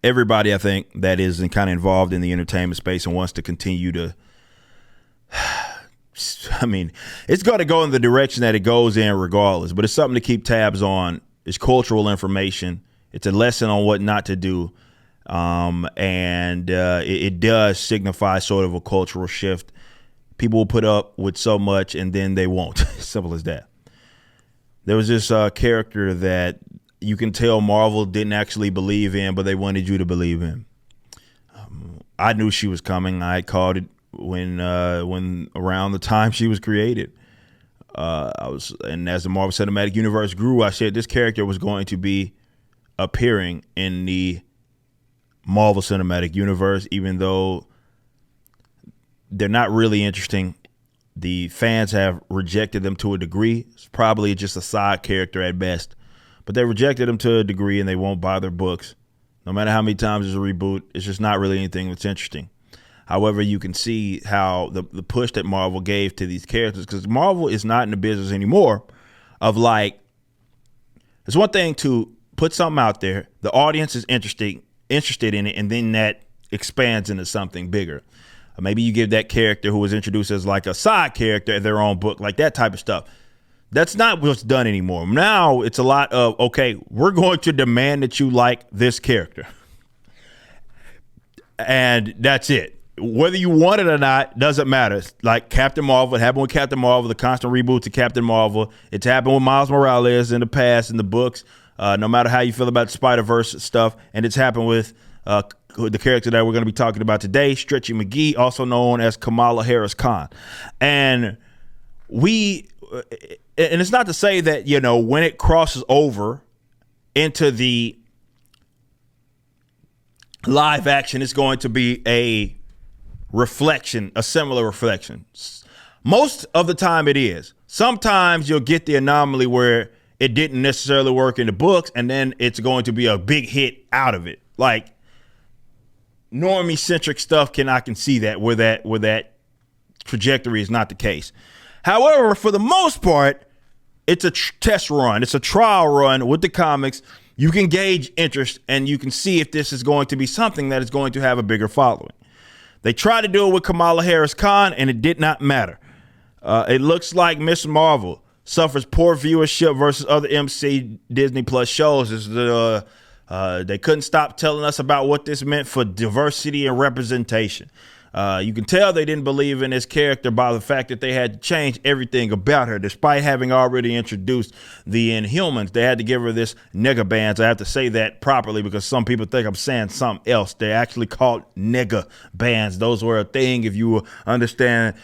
everybody, I think, that is kind of involved in the entertainment space and wants to continue to, I mean, it's going to go in the direction that it goes in regardless, but it's something to keep tabs on. It's cultural information. It's a lesson on what not to do. It does signify sort of a cultural shift. People will put up with so much and then they won't. Simple as that. There was this character that you can tell Marvel didn't actually believe in, but they wanted you to believe in. I knew she was coming. I called it when around the time she was created. And as the Marvel Cinematic Universe grew, I said this character was going to be appearing in the Marvel Cinematic Universe, even though they're not really interesting. The fans have rejected them to a degree. It's probably just a side character at best, but they rejected them to a degree and they won't buy their books. No matter how many times there's a reboot, it's just not really anything that's interesting. However, you can see how the push that Marvel gave to these characters, because Marvel is not in the business anymore of like, it's one thing to put something out there, the audience is interested in it, and then that expands into something bigger. Or maybe you give that character who was introduced as like a side character their own book, like that type of stuff. That's not what's done anymore. Now it's a lot of, okay, we're going to demand that you like this character. And that's it. Whether you want it or not, doesn't matter. Like Captain Marvel, it happened with Captain Marvel, the constant reboots of Captain Marvel. It's happened with Miles Morales in the past, in the books, no matter how you feel about Spider-Verse stuff. And it's happened with the character that we're going to be talking about today, Stretchy McGee, also known as Kamala Harris Khan. And it's not to say that, you know, when it crosses over into the live action, it's going to be a reflection, a similar reflection. Most of the time it is. Sometimes you'll get the anomaly where it didn't necessarily work in the books, and then it's going to be a big hit out of it. Like normie centric stuff, I can see that where that trajectory is not the case. However, for the most part, it's a test run. It's a trial run with the comics. You can gauge interest and you can see if this is going to be something that is going to have a bigger following. They tried to do it with Kamala Harris Khan and it did not matter. It looks like Miss Marvel suffers poor viewership versus other MC Disney Plus shows. They couldn't stop telling us about what this meant for diversity and representation. You can tell they didn't believe in this character by the fact that they had to change everything about her, despite having already introduced the Inhumans. They had to give her this nigga bands. I have to say that properly because some people think I'm saying something else. They're actually called nigga bands. Those were a thing, if you understand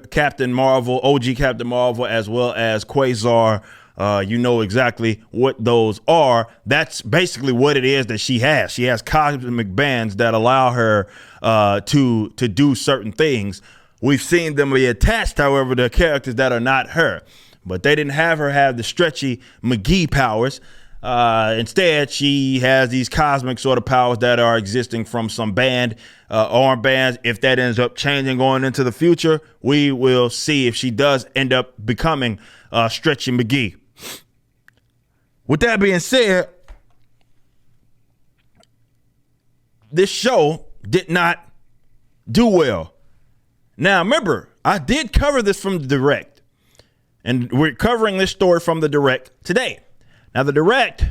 Captain Marvel, OG Captain Marvel, as well as Quasar. You know exactly what those are. That's basically what it is that she has. She has cosmic bands that allow her to do certain things. We've seen them be attached, however, to characters that are not her. But they didn't have her have the Stretchy McGee powers. Instead, she has these cosmic sort of powers that are existing from some band, armbands. If that ends up changing going into the future, we will see if she does end up becoming Stretchy McGee. With that being said, this show did not do well. Now, remember, I did cover this from the direct, and we're covering this story from the direct today. Now, the direct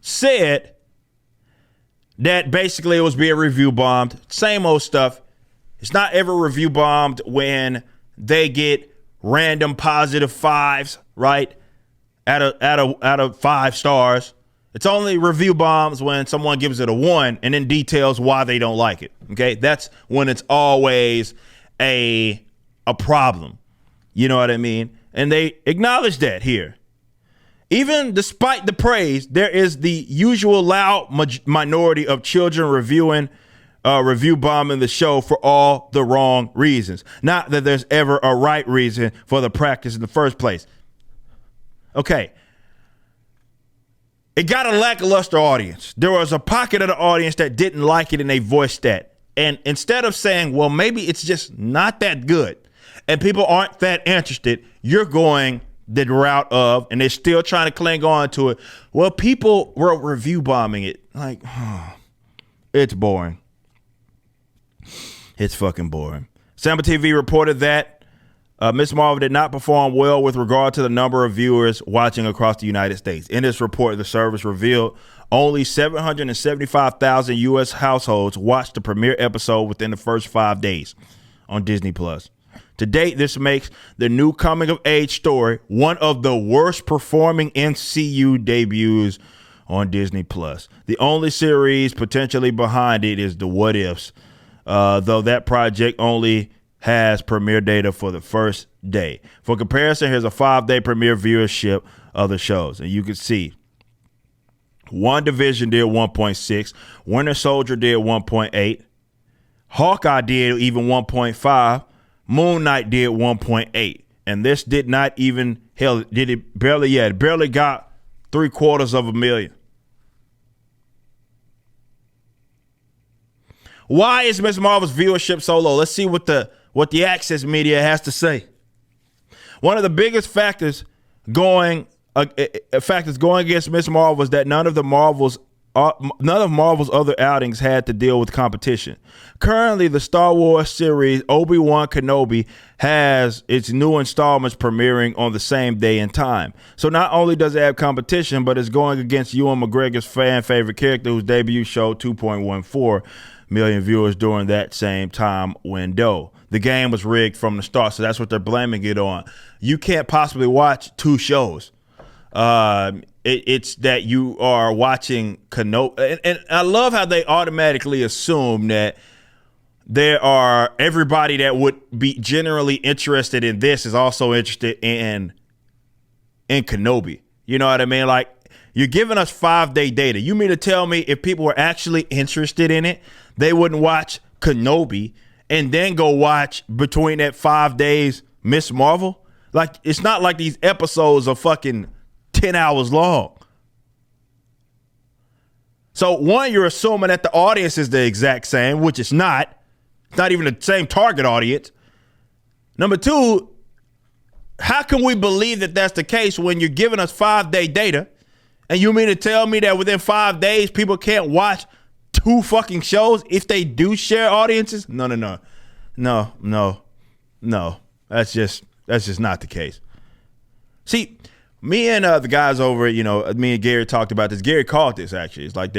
said that basically it was being review bombed. Same old stuff. It's not ever review bombed when they get random positive fives, right? Out of 5 stars. It's only review bombs when someone gives it a 1 and then details why they don't like it. Okay, that's when it's always a problem. You know what I mean? And they acknowledge that here. Even despite the praise, there is the usual loud minority of children review bombing the show for all the wrong reasons. Not that there's ever a right reason for the practice in the first place. Okay. It got a lackluster audience. There was a pocket of the audience that didn't like it and they voiced that. And instead of saying, well, maybe it's just not that good and people aren't that interested, you're going the route of, and they're still trying to cling on to it. Well, people were review bombing it. Like, It's boring. It's fucking boring. Samba TV reported that Ms. Marvel did not perform well with regard to the number of viewers watching across the United States. In this report, the service revealed only 775,000 U.S. households watched the premiere episode within the first 5 days on Disney+. To date, this makes the new coming-of-age story one of the worst performing MCU debuts on Disney+. The only series potentially behind it is The What Ifs, though that project only has premiere data for the first day. For comparison, here's a 5-day premiere viewership of the shows. And you can see WandaVision did 1.6. Winter Soldier did 1.8. Hawkeye did even 1.5. Moon Knight did 1.8. And this did not even, hell, did it barely yet. It barely got 750,000. Why is Ms. Marvel's viewership so low? Let's see what the Access Media has to say. One of the biggest factors going against Ms. Marvel was that none of Marvel's other outings had to deal with competition. Currently, the Star Wars series Obi-Wan Kenobi has its new installments premiering on the same day and time. So not only does it have competition, but it's going against Ewan McGregor's fan favorite character whose debut showed 2.14 million viewers during that same time window. The game was rigged from the start, so that's what they're blaming it on. You can't possibly watch two shows. It's that you are watching Kenobi. And I love how they automatically assume that everybody that would be generally interested in this is also interested in Kenobi. You know what I mean? Like, you're giving us 5-day data. You mean to tell me if people were actually interested in it, they wouldn't watch Kenobi and then go watch between that 5 days Miss Marvel? Like, it's not like these episodes are fucking 10 hours long. So one, you're assuming that the audience is the exact same, which it's not. It's not even the same target audience. Number two, how can we believe that that's the case when you're giving us 5-day data and you mean to tell me that within 5 days people can't watch two fucking shows if they do share audiences? No. That's just not the case. See, me and the guys over, me and Gary talked about this. Gary called this, actually. It's like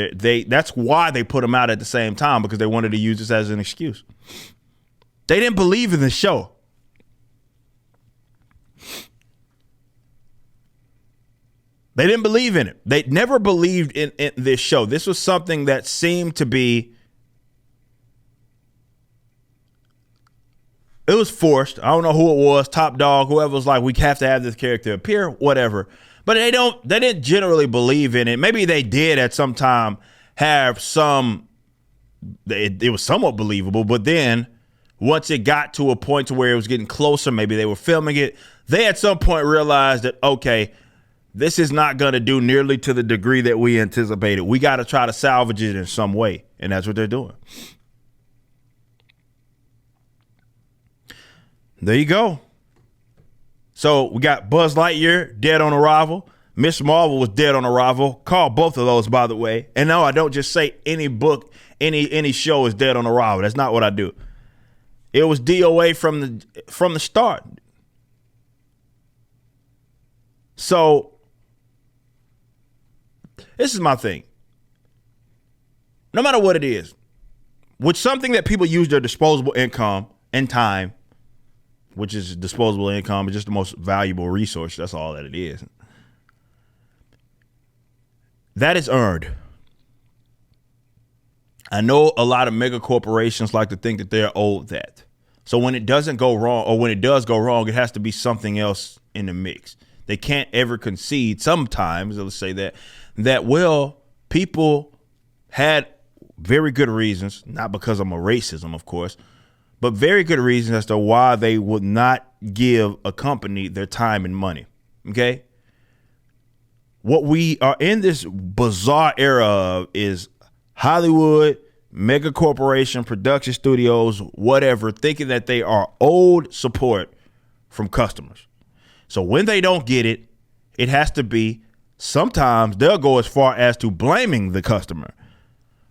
that's why they put them out at the same time, because they wanted to use this as an excuse. They didn't believe in the show. They didn't believe in it. They never believed in this show. This was something that seemed to be, it was forced. I don't know who it was, Top Dog, whoever was like, we have to have this character appear, whatever. But they didn't generally believe in it. Maybe they did at some time have it was somewhat believable, but then once it got to a point to where it was getting closer, maybe they were filming it, they at some point realized that, okay, this is not going to do nearly to the degree that we anticipated. We got to try to salvage it in some way, and that's what they're doing. There you go. So we got Buzz Lightyear, dead on arrival. Miss Marvel was dead on arrival. Call both of those, by the way. And no, I don't just say any book, any show is dead on arrival. That's not what I do. It was DOA from the start. So this is my thing. No matter what it is, with something that people use their disposable income and time, which is disposable income, is just the most valuable resource. That's all that it is. That is earned. I know a lot of mega corporations like to think that they're owed that. So when it doesn't go wrong, or when it does go wrong, it has to be something else in the mix. They can't ever concede. Sometimes, let's say that well, people had very good reasons, not because of racism, of course, but very good reasons as to why they would not give a company their time and money. Okay? What we are in this bizarre era of is Hollywood, mega corporation, production studios, whatever, thinking that they are owed support from customers. So when they don't get it, it has to be, sometimes they'll go as far as to blaming the customer.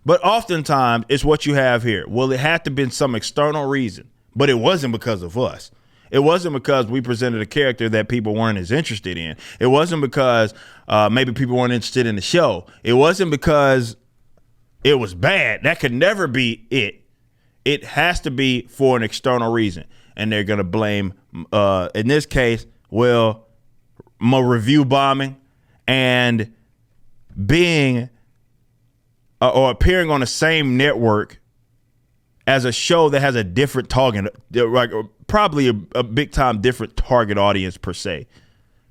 But oftentimes it's what you have here. Well, it had to have been some external reason, but it wasn't because of us. It wasn't because we presented a character that people weren't as interested in. It wasn't because maybe people weren't interested in the show. It wasn't because it was bad. That could never be it. It has to be for an external reason. And they're going to blame, in this case, well, my review bombing and being or appearing on the same network as a show that has a different target, like probably a big time different target audience per se.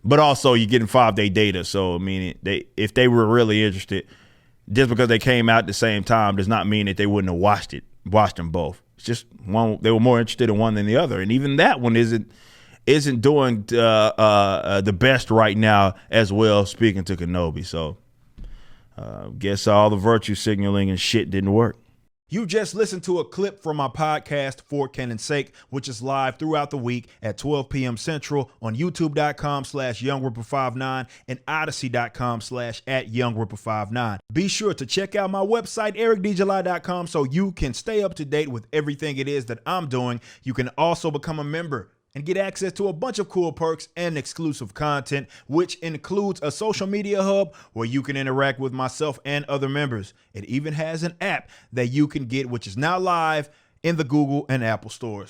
But also you're getting 5-day data. So, I mean, if they were really interested, just because they came out at the same time does not mean that they wouldn't have watched them both. It's just one, they were more interested in one than the other. And even that one isn't doing the best right now as well, speaking to Kenobi. So guess all the virtue signaling and shit didn't work. You just listened to a clip from my podcast, For Canon's Sake, which is live throughout the week at 12 p.m. Central on youtube.com/YoungRipper59 and odyssey.com/@YoungRipper59. Be sure to check out my website, ericdjuly.com, so you can stay up to date with everything it is that I'm doing. You can also become a member and get access to a bunch of cool perks and exclusive content, which includes a social media hub where you can interact with myself and other members. It even has an app that you can get, which is now live in the Google and Apple stores.